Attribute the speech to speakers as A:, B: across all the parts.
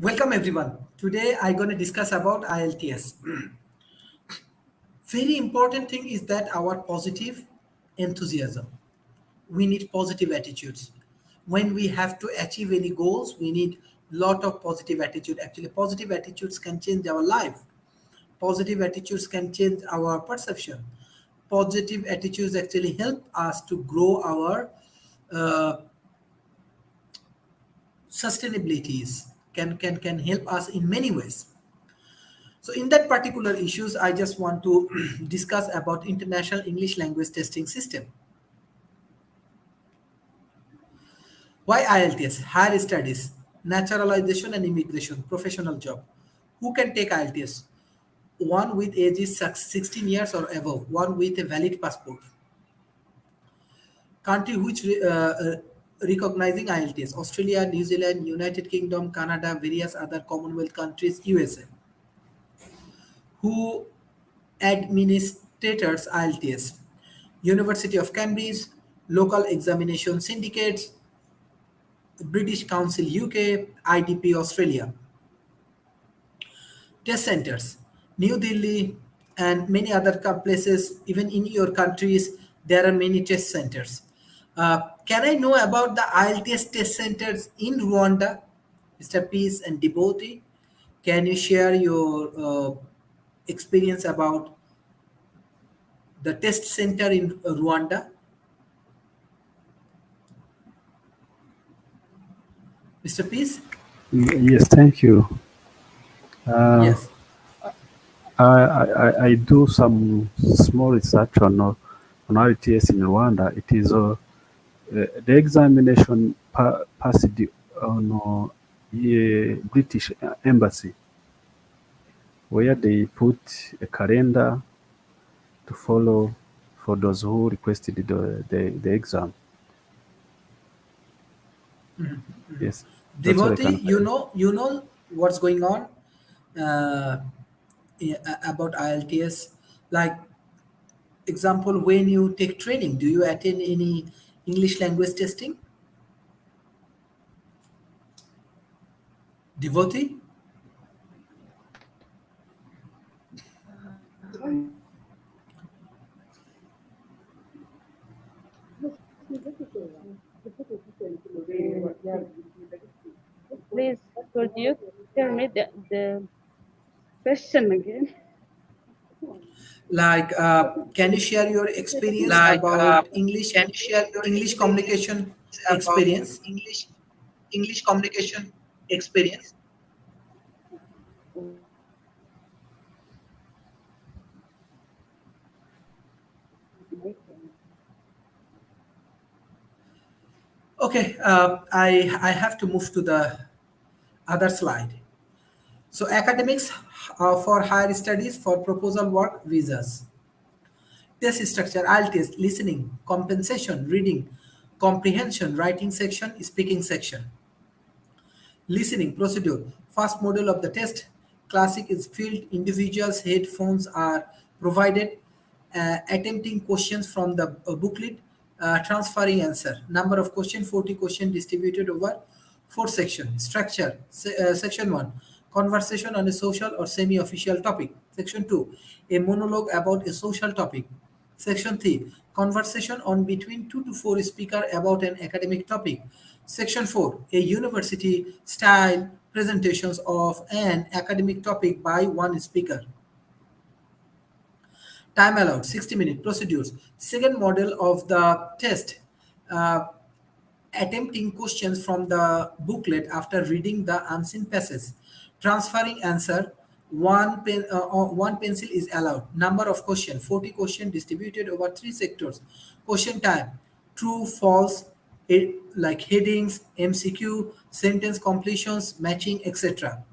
A: Welcome everyone. Today I'm going to discuss about IELTS. Very important thing is that our positive enthusiasm. We need positive attitudes. When we have to achieve any goals, we need lot of positive attitude. Actually, positive attitudes can change our life. Positive attitudes can change our perception. Positive attitudes actually help us to grow our uh, sustainabilities. Can help us in many ways. So in that particular issues, I just want to discuss about international English language testing system. Why IELTS? Higher studies, naturalization and immigration, professional job. Who can take IELTS? One with age is 16 years or above, one with a valid passport. Country which recognizing IELTS: Australia, New Zealand, United Kingdom, Canada, various other Commonwealth countries, USA. Who administrators IELTS: University of Cambridge, local examination syndicates, British Council UK, IDP Australia. Test centers: New Delhi and many other places, even in your countries, there are many test centers. Can I know about the IELTS test centers in Rwanda? Mr. Peace and Devotee, can you share your experience about the test center in Rwanda? Mr. Peace?
B: Yes, thank you. Uh,
A: Yes.
B: I do some small research on RTS in Rwanda. It is the examination passed on British Embassy, where they put a calendar to follow for those who requested the exam. Yes, that's what I
A: Devotee,
B: can say.
A: you know what's going on uh, about IELTS. Like example, when you take training, do you attend any English language testing? Devotee?
C: Please, could you tell me the question again?
A: Like, can you share your experience
D: Like,
A: about
D: can you share your
A: English
D: experience
A: communication
D: about
A: experience?
D: English communication experience?
A: Okay, I have to move to the other slide. So academics for higher studies for proposal work visas. Test structure: IELTS, listening, compensation, reading, comprehension, writing section, speaking section. Listening procedure: first module of the test. Classic is filled. Individuals' headphones are provided. Attempting questions from the booklet. Transferring answer. Number of question: 40 question distributed over 4 sections. Structure: section 1, conversation on a social or semi-official topic. Section 2, a monologue about a social topic. Section 3, conversation on between 2 to 4 speaker about an academic topic. Section 4, a university style presentations of an academic topic by one speaker. Time allowed 60-minute procedures. Second model of the test, uh, attempting questions from the booklet after reading the unseen passage. Transferring answer, one pencil is allowed. Number of question: 40 question distributed over 3 sectors. Question time: true, false, like headings, MCQ, sentence completions, matching, etc.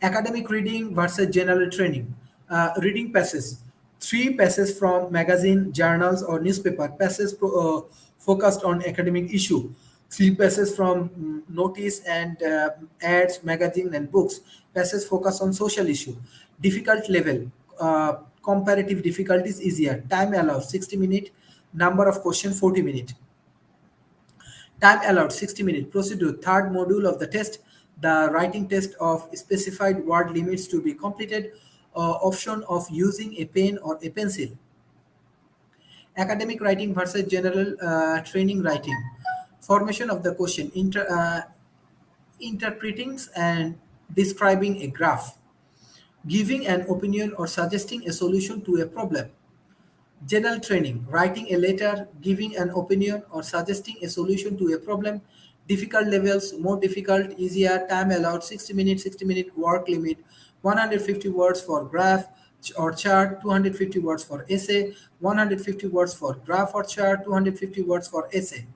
A: Academic reading versus general training. Reading passes: 3 passes from magazine, journals, or newspaper. Passes focused on academic issue. 3 passes from notice and ads, magazine, and books. Passes focus on social issue. Difficult level: comparative difficulties easier. Time allowed 60 minutes. Number of question 40 minutes. Time allowed 60 minutes. Procedure, third module of the test, the writing test of specified word limits to be completed. Option of using a pen or a pencil. Academic writing versus general training writing. Formation of the question, interpreting and describing a graph, giving an opinion or suggesting a solution to a problem. General training, writing a letter, giving an opinion, or suggesting a solution to a problem. Difficult levels, more difficult, easier, time allowed 60 minutes, 60-minute work limit, 150 words for graph or chart, 250 words for essay, 150 words for graph or chart, 250 words for essay.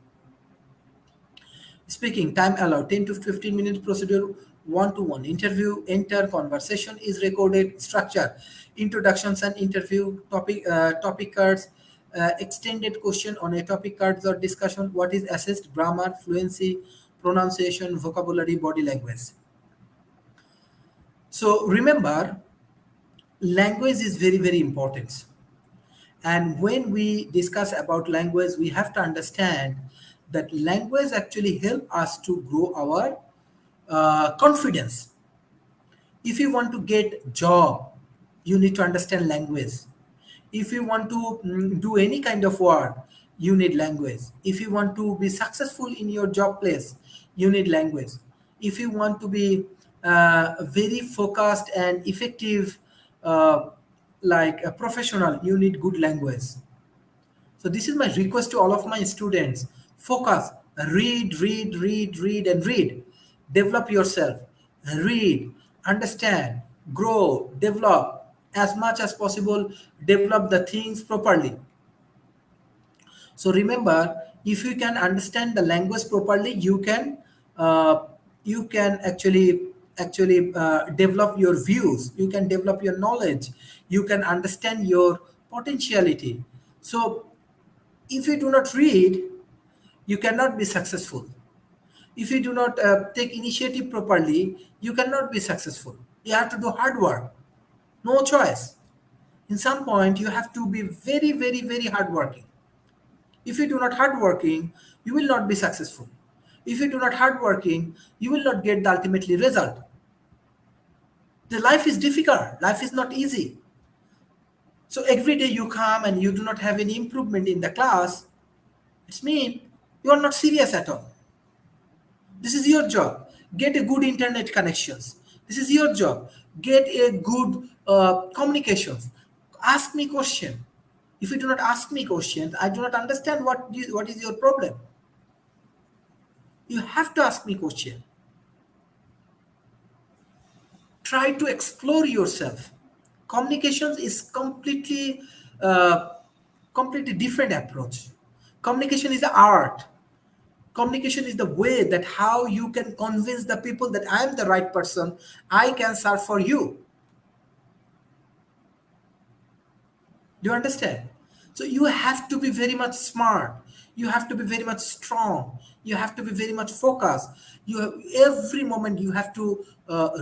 A: Speaking, time allowed 10 to 15 minutes procedure, one-to-one interview, enter, conversation is recorded, structure, introductions and interview, topic cards, extended question on a topic cards or discussion, what is assessed, grammar, fluency, pronunciation, vocabulary, body language. So remember, language is very, very important. And when we discuss about language, we have to understand that language actually help us to grow our confidence. If you want to get job, you need to understand language. If you want to do any kind of work, you need language. If you want to be successful in your job place, you need language. If you want to be very focused and effective, like a professional, you need good language. So this is my request to all of my students. Focus, read, read, read, read, and read. Develop yourself. Read, understand, grow, develop as much as possible. Develop the things properly. So remember, if you can understand the language properly, you can actually develop your views. You can develop your knowledge. You can understand your potentiality. So if you do not read, you cannot be successful. If you do not take initiative properly, you cannot be successful. You have to do hard work. No choice. In some point, you have to be very, very, very hardworking. If you do not hardworking, you will not be successful. If you do not hardworking, you will not get the ultimately result. The life is difficult. Life is not easy. So every day you come and you do not have any improvement in the class, it means you are not serious at all. This is your job. Get a good internet connections. This is your job. Get a good communications. Ask me question. If you do not ask me questions, I do not understand what is your problem. You have to ask me question. Try to explore yourself. Communications is completely different approach. Communication is an art. Communication is the way that how you can convince the people that I am the right person, I can serve for you. Do you understand? So you have to be very much smart. You have to be very much strong. You have to be very much focused. Every moment you have to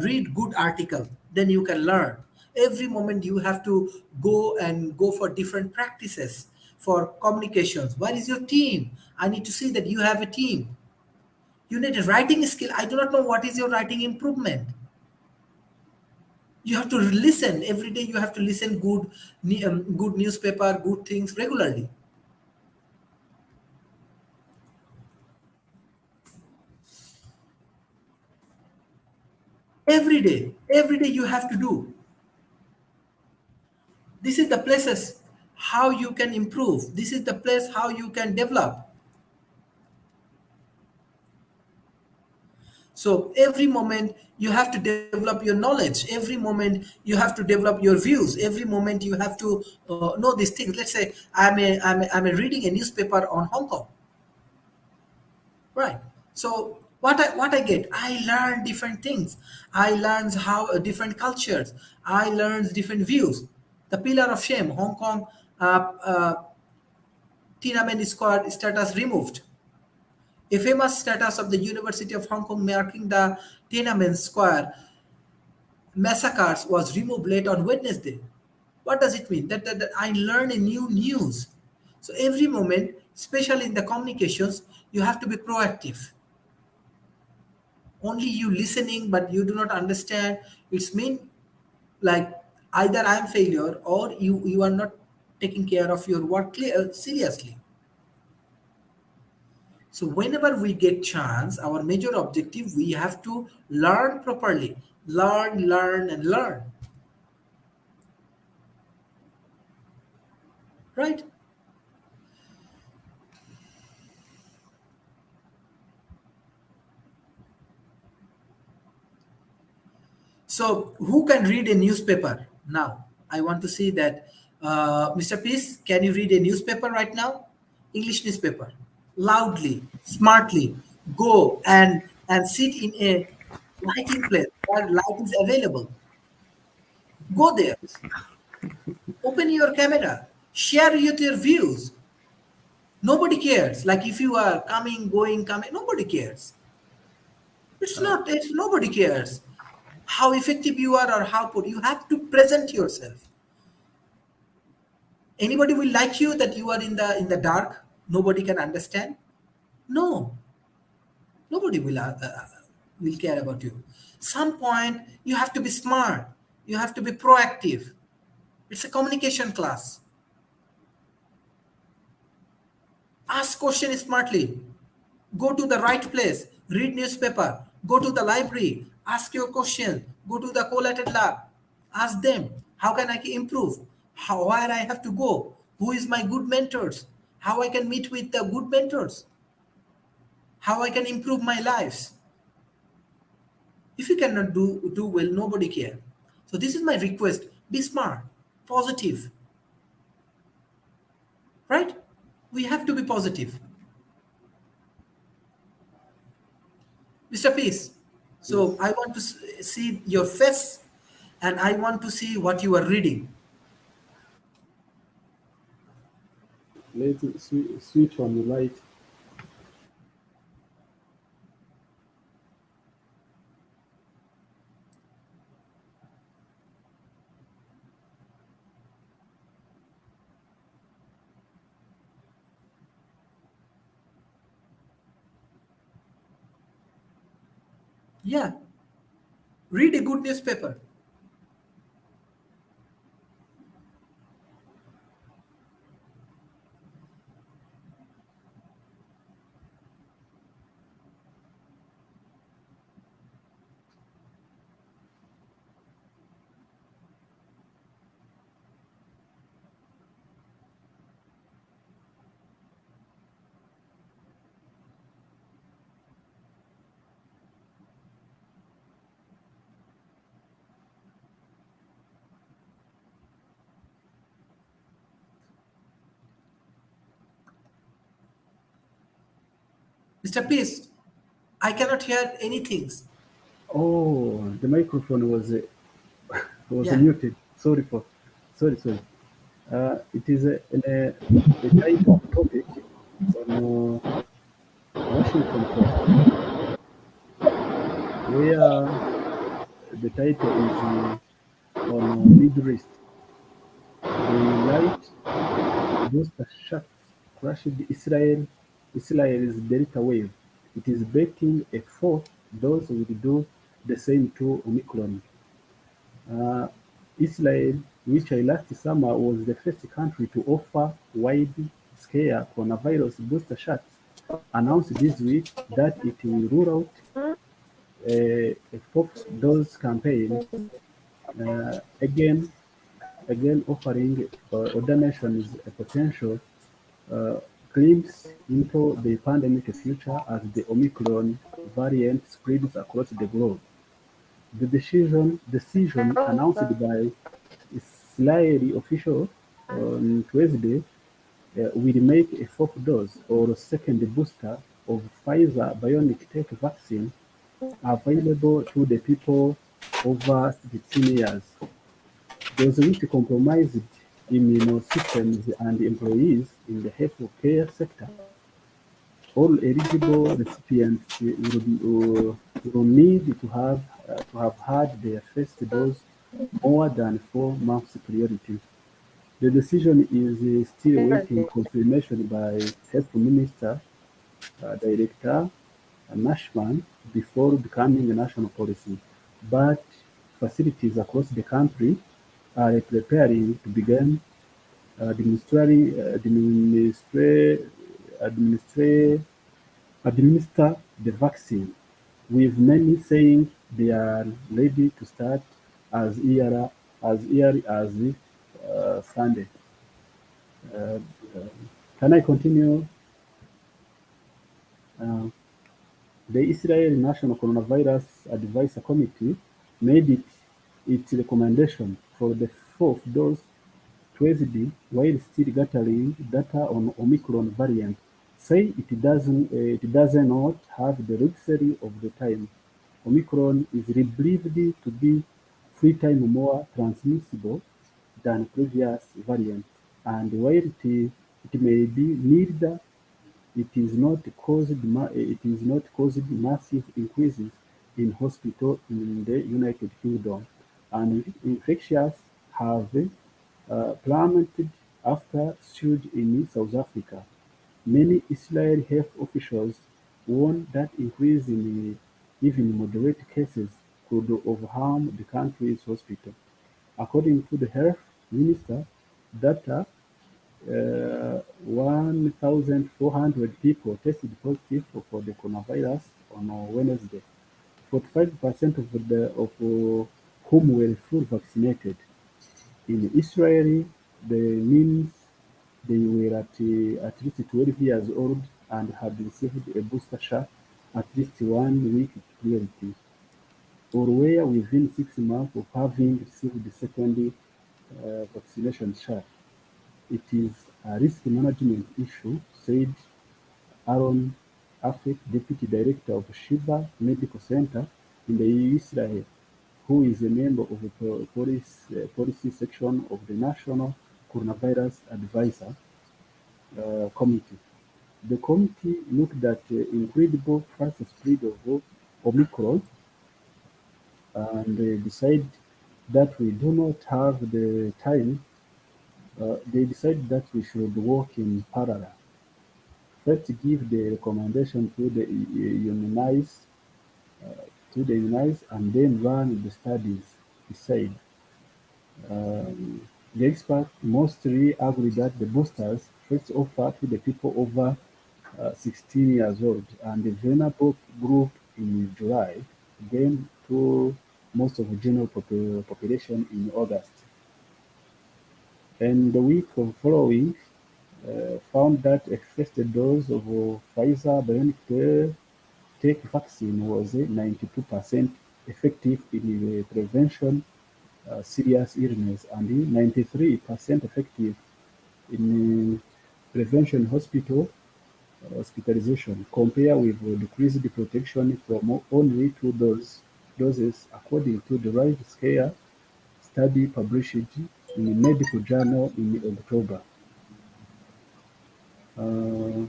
A: read good article, then you can learn. Every moment you have to go for different practices for communications. What is your team? I need to see that you have a team. You need a writing skill. I do not know what is your writing improvement. You have to listen every day. You have to listen good newspaper, good things regularly. Every day you have to do. This is the places how you can improve. This is the place how you can develop. So every moment you have to develop your knowledge. Every moment you have to develop your views. Every moment you have to know these things. Let's say I'm reading a newspaper on Hong Kong, right? So what I get, I learn different things. I learn how different cultures. I learn different views. The pillar of shame, Hong Kong, Tiananmen Square status removed. A famous status of the University of Hong Kong marking the Tiananmen Square massacres was removed late on Wednesday. What does it mean? That I learn a new news. So every moment, especially in the communications, You have to be proactive. Only you listening, but you do not understand. It's mean like either I am failure or you are not taking care of your work seriously. So whenever we get chance, our major objective we have to learn properly, learn and learn, right? So who can read a newspaper now? I want to see that. Mr. Peace, can you read a newspaper right now? English newspaper. Loudly, smartly, go and sit in a lighting place where light is available. Go there. Open your camera. Share with your views. Nobody cares. Like if you are coming, going, coming, nobody cares. It's not. It's nobody cares how effective you are or how put. You have to present yourself. Anybody will like you that you are in the dark. Nobody can understand. No, nobody will care about you. Some point you have to be smart. You have to be proactive. It's a communication class. Ask question smartly. Go to the right place. Read newspaper. Go to the library. Ask your question. Go to the collated lab. Ask them how can I improve. How where I have to go. Who is my good mentors. How I can meet with the good mentors. How I can improve my lives. If you cannot do well, nobody care. So this is my request. Be smart, positive, right? We have to be positive. Mr. Peace. So
B: Yes.
A: I want to see your face and I want to see what you are reading.
B: Let's switch on the light.
A: Yeah, read a good newspaper. Mr. Peace, I cannot hear anything.
B: Oh, the microphone was
A: Yeah.
B: muted. Sorry. It is a type of topic on Washington Post, where the title is on Middle East. The light booster shots crushed Israel's Delta wave. It is betting a fourth dose will do the same to Omicron. Uh, Israel, which last summer was the first country to offer wide-scale coronavirus booster shots, announced this week that it will rule out a fourth dose campaign. Uh, again, again offering other nations a potential uh, glimpse into the pandemic future as the Omicron variant spreads across the globe. The decision announced by Israeli officials on Tuesday will make a fourth dose or second booster of Pfizer BioNTech vaccine available to the people over 16 years. Those with compromised immune systems and employees in the healthcare sector. All eligible recipients will need to have had their first dose more than 4 months priority. The decision is still waiting confirmation by Health Minister Director Nashman before becoming a national policy, but facilities across the country are preparing to begin administering, administra- administer the vaccine, with many saying they are ready to start as early as Sunday. Uh, can I continue? Uh, The Israeli National Coronavirus Advisory Committee made its recommendation for the fourth dose Tuesday while still gathering data on Omicron variant, say it does not have the luxury of the time. Omicron is believed to be 3 times more transmissible than previous variants, and while it may be milder, it is not caused massive increases in hospital in the United Kingdom, and infections have plummeted after surge in South Africa. Many Israeli health officials warn that increase in even moderate cases could overwhelm the country's hospital. According to the health minister, data 1,400 people tested positive for the coronavirus on Wednesday. 45% of whom were fully vaccinated. In Israel, the means they were at least 12 years old and had received a booster shot at least 1 week priority, or were within 6 months of having received the second vaccination shot. It is a risk management issue, said Aaron Afek, Deputy Director of Shiva Medical Center in the Israel, who is a member of the policy section of the National Coronavirus Advisor Committee. The committee looked at the incredible fast spread of Omicron and decided that we do not have the time. They decided that we should work in parallel. First, give the recommendation to the unionize and then run the studies, he said. The experts mostly agree that the boosters first offer to the people over 16 years old and the vulnerable group in July, then to most of the general population in August. And the week of following found that a first dose of Pfizer-BioNTech vaccine was 92% effective in prevention serious illness and 93% effective in prevention hospitalization, compared with decreased protection from only doses, according to the large-scale study published in a medical journal in October. Uh,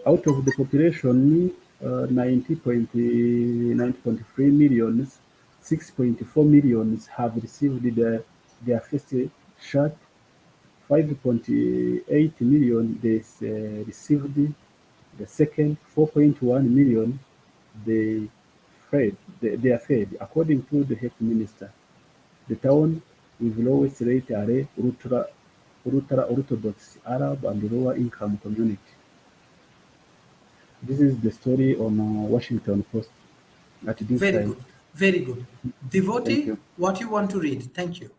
B: Out of the population, 90.3 millions, 6.4 millions have received their first shot, 5.8 million they received the second, 4.1 million they they are fed, according to the health minister. The town with lowest rate are ultra-Orthodox Arab and lower income community. This is the story on Washington Post at this
A: Very
B: time.
A: good. Very good.
B: Thank
A: Devotee,
B: you.
A: what you want to read? Thank you.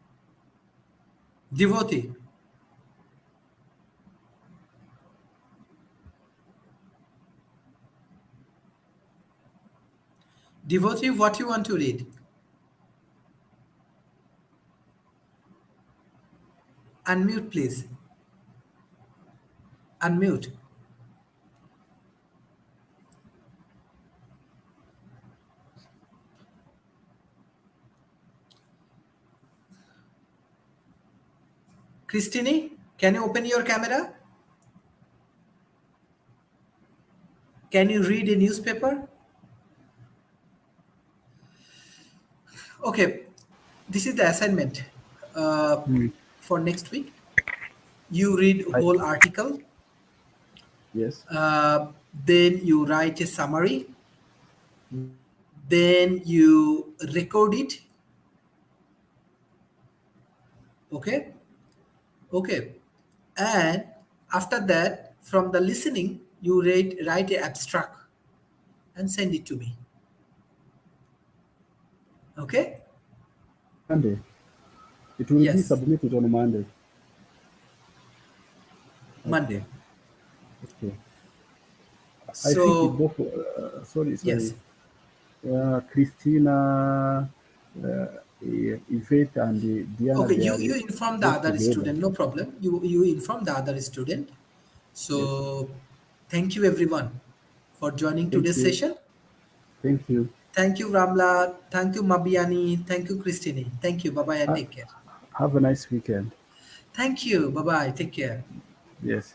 A: Devotee, Devotee, what you want to read? Unmute, please. Unmute. Christine, can you open your camera? Can you read a newspaper? Okay, this is the assignment uh,
B: Mm.
A: for next week. You read
B: I,
A: whole article
B: Yes.
A: Then you write a summary. Then you record it. Okay. Okay. And after that, from the listening, you write a abstract and send it to me. Okay.
B: On Monday. It will be
A: Yes.
B: submitted on Monday. Okay.
A: Monday.
B: Okay. I think it
A: So
B: both. Sorry.
A: yes.
B: Christina, uh, Yvette, and Diana,
A: Okay.
B: they
A: You
B: are
A: you inform the
B: both
A: other
B: together.
A: student. No problem. You inform the other student.
B: Yes.
A: So thank you everyone for joining
B: Thank
A: today's
B: you.
A: session.
B: Thank you.
A: Thank you Ramla. Thank you Mabiani. Thank you Christine. Thank you. Bye bye and
B: Ha-
A: take care.
B: have a nice weekend.
A: Thank you. Bye bye. Take care.
B: Yes.